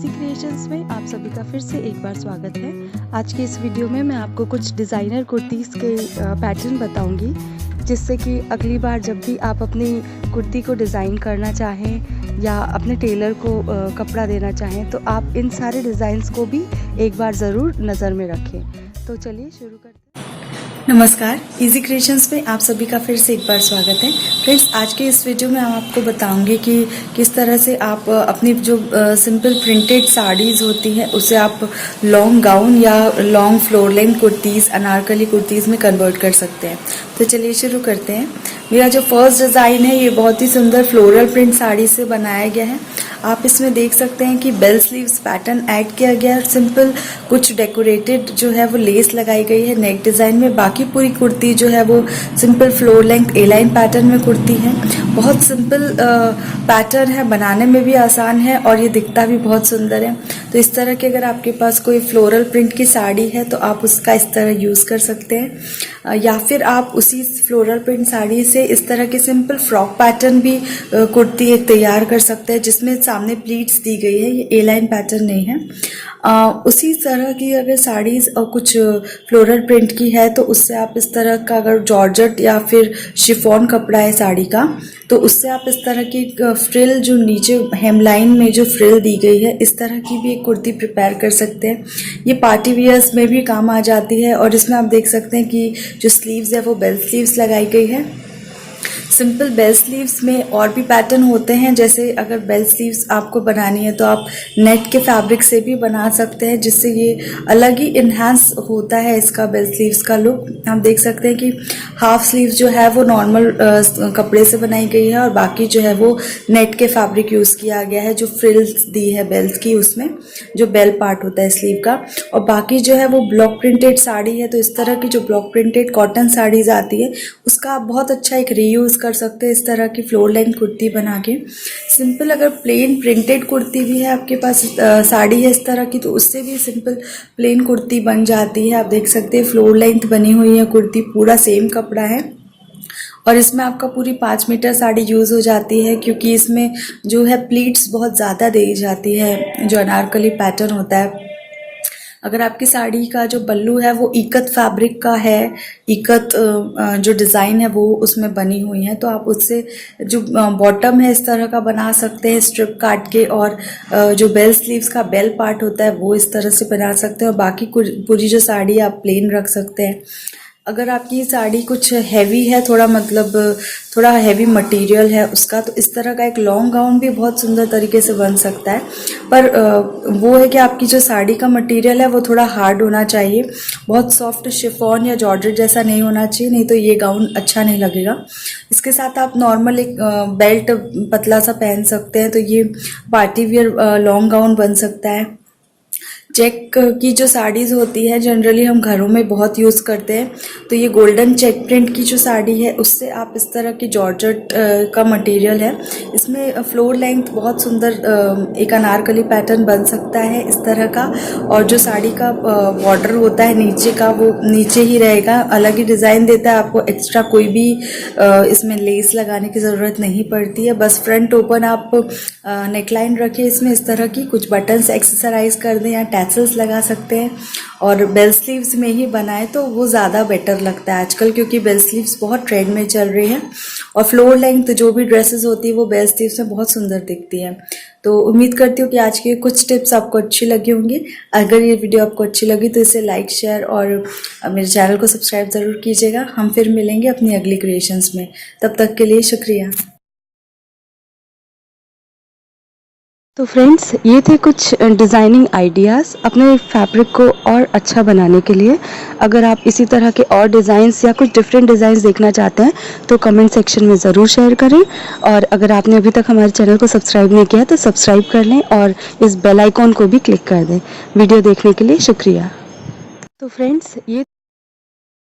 Easy creations में आप सभी का फिर से एक बार स्वागत है। आज के इस वीडियो में मैं आपको कुछ डिज़ाइनर कुर्तीज़ के पैटर्न बताऊंगी, जिससे कि अगली बार जब भी आप अपनी कुर्ती को डिज़ाइन करना चाहें या अपने टेलर को कपड़ा देना चाहें तो आप इन सारे डिज़ाइंस को भी एक बार ज़रूर नज़र में रखें। तो चलिए शुरू करते हैं। नमस्कार, इजी क्रिएशंस में आप सभी का फिर से एक बार स्वागत है। फ्रेंड्स, आज के इस वीडियो में हम आपको बताऊंगी कि किस तरह से आप अपनी जो सिंपल प्रिंटेड साड़ीज़ होती हैं उसे आप लॉन्ग गाउन या long floor length kurtis, Anarkali kurtis में कन्वर्ट कर सकते हैं। तो चलिए शुरू करते हैं। मेरा जो फर्स्ट डिज़ाइन है ये बहुत ही सुंदर फ्लोरल प्रिंट साड़ी से बनाया गया है। आप इसमें देख सकते हैं कि बेल स्लीव्स पैटर्न ऐड किया गया है। सिंपल कुछ डेकोरेटेड जो है वो लेस लगाई गई है नेक डिज़ाइन में। बाकी पूरी कुर्ती जो है वो सिंपल फ्लोर लेंथ ए लाइन पैटर्न में कुर्ती है। बहुत सिंपल पैटर्न है, बनाने में भी आसान है और ये दिखता भी बहुत सुंदर है। तो इस तरह की अगर आपके पास कोई फ्लोरल प्रिंट की साड़ी है तो आप उसका इस तरह यूज़ कर सकते हैं, या फिर आप उसी फ्लोरल प्रिंट साड़ी से इस तरह के सिंपल फ्रॉक पैटर्न भी कुर्ती एक तैयार कर सकते हैं, जिसमें सामने प्लीट्स दी गई है। ये ए लाइन पैटर्न नहीं है। उसी तरह की अगर साड़ीज़ और कुछ फ्लोरल प्रिंट की है तो उससे आप इस तरह का, अगर जॉर्जेट या फिर शिफॉन कपड़ा है साड़ी का, तो उससे आप इस तरह की फ्रिल जो नीचे हेमलाइन में जो फ्रिल दी गई है इस तरह की भी एक कुर्ती प्रिपेयर कर सकते हैं। ये पार्टी वियर्स में भी काम आ जाती है। और इसमें आप देख सकते हैं कि जो स्लीव्स है वो बेल स्लीव्स लगाई गई है। सिंपल बेल स्लीव्स में और भी पैटर्न होते हैं, जैसे अगर बेल स्लीव्स आपको बनानी है तो आप नेट के फैब्रिक से भी बना सकते हैं, जिससे ये अलग ही इन्हांस होता है इसका बेल स्लीव्स का लुक। आप देख सकते हैं कि हाफ स्लीव्स जो है वो नॉर्मल कपड़े से बनाई गई है और बाकी जो है वो नेट के फैब्रिक यूज़ किया गया है। जो फ्रिल्स दी है बेल्स की, उसमें जो बेल पार्ट होता है स्लीव का, और बाकी जो है वो ब्लॉक प्रिंटेड साड़ी है। तो इस तरह की जो ब्लॉक प्रिंटेड कॉटन साड़ीज़ आती है उसका आप बहुत अच्छा एक रीयूज़ कर सकते हैं इस तरह की फ्लोर लेंथ कुर्ती बना के। सिंपल अगर प्लेन प्रिंटेड कुर्ती भी है आपके पास, साड़ी है इस तरह की, तो उससे भी सिंपल प्लेन कुर्ती बन जाती है। आप देख सकते हैं फ्लोर लेंथ बनी हुई है कुर्ती, पूरा सेम कपड़ा है और इसमें आपका पूरी 5 मीटर साड़ी यूज़ हो जाती है, क्योंकि इसमें जो है प्लीट्स बहुत ज़्यादा दी जाती है जो अनारकली पैटर्न होता है। अगर आपकी साड़ी का जो पल्लू है वो इकत फैब्रिक का है, इकत जो डिज़ाइन है वो उसमें बनी हुई है, तो आप उससे जो बॉटम है इस तरह का बना सकते हैं स्ट्रिप काट के, और जो बेल स्लीव्स का बेल पार्ट होता है वो इस तरह से बना सकते हैं, और बाकी पूरी जो साड़ी आप प्लेन रख सकते हैं। अगर आपकी साड़ी कुछ हैवी है, थोड़ा हैवी मटेरियल है उसका, तो इस तरह का एक लॉन्ग गाउन भी बहुत सुंदर तरीके से बन सकता है। पर वो है कि आपकी जो साड़ी का मटेरियल है वो थोड़ा हार्ड होना चाहिए, बहुत सॉफ्ट शिफॉन या जॉर्जेट जैसा नहीं होना चाहिए, नहीं तो ये गाउन अच्छा नहीं लगेगा। इसके साथ आप नॉर्मल एक बेल्ट पतला सा पहन सकते हैं, तो ये पार्टी वियर लॉन्ग गाउन बन सकता है। चेक की जो साड़ीज़ होती है जनरली हम घरों में बहुत यूज़ करते हैं, तो ये गोल्डन चेक प्रिंट की जो साड़ी है उससे आप इस तरह की जॉर्जेट का मटेरियल है, इसमें फ्लोर लेंथ बहुत सुंदर एक अनारकली पैटर्न बन सकता है इस तरह का। और जो साड़ी का बॉर्डर होता है नीचे का, वो नीचे ही रहेगा, अलग ही डिज़ाइन देता है आपको। एक्स्ट्रा कोई भी इसमें लेस लगाने की ज़रूरत नहीं पड़ती है। बस फ्रंट ओपन आप नेकलाइन रखें, इसमें इस तरह की कुछ बटन्स एक्सेसराइज कर दें या टैसल्स लगा सकते हैं, और बेल स्लीव्स में ही बनाए तो वो ज़्यादा बेटर लगता है आजकल, क्योंकि बेल स्लीव्स बहुत ट्रेंड में चल रही है। और फ्लोर लेंथ जो भी ड्रेसेस होती है वो बेल स्लीव्स में बहुत सुंदर दिखती है। तो उम्मीद करती हूँ कि आज के कुछ टिप्स आपको अच्छी लगी होंगी। अगर ये वीडियो आपको अच्छी लगी तो इसे लाइक, शेयर और मेरे चैनल को सब्सक्राइब ज़रूर कीजिएगा। हम फिर मिलेंगे अपनी अगली क्रिएशंस में, तब तक के लिए शुक्रिया। तो फ्रेंड्स, ये थे कुछ डिज़ाइनिंग आइडियाज़ अपने फैब्रिक को और अच्छा बनाने के लिए। अगर आप इसी तरह के और डिज़ाइंस या कुछ डिफरेंट डिज़ाइंस देखना चाहते हैं तो कमेंट सेक्शन में ज़रूर शेयर करें। और अगर आपने अभी तक हमारे चैनल को सब्सक्राइब नहीं किया तो सब्सक्राइब कर लें और इस बेल आइकॉन को भी क्लिक कर दें। वीडियो देखने के लिए शुक्रिया। तो फ्रेंड्स, ये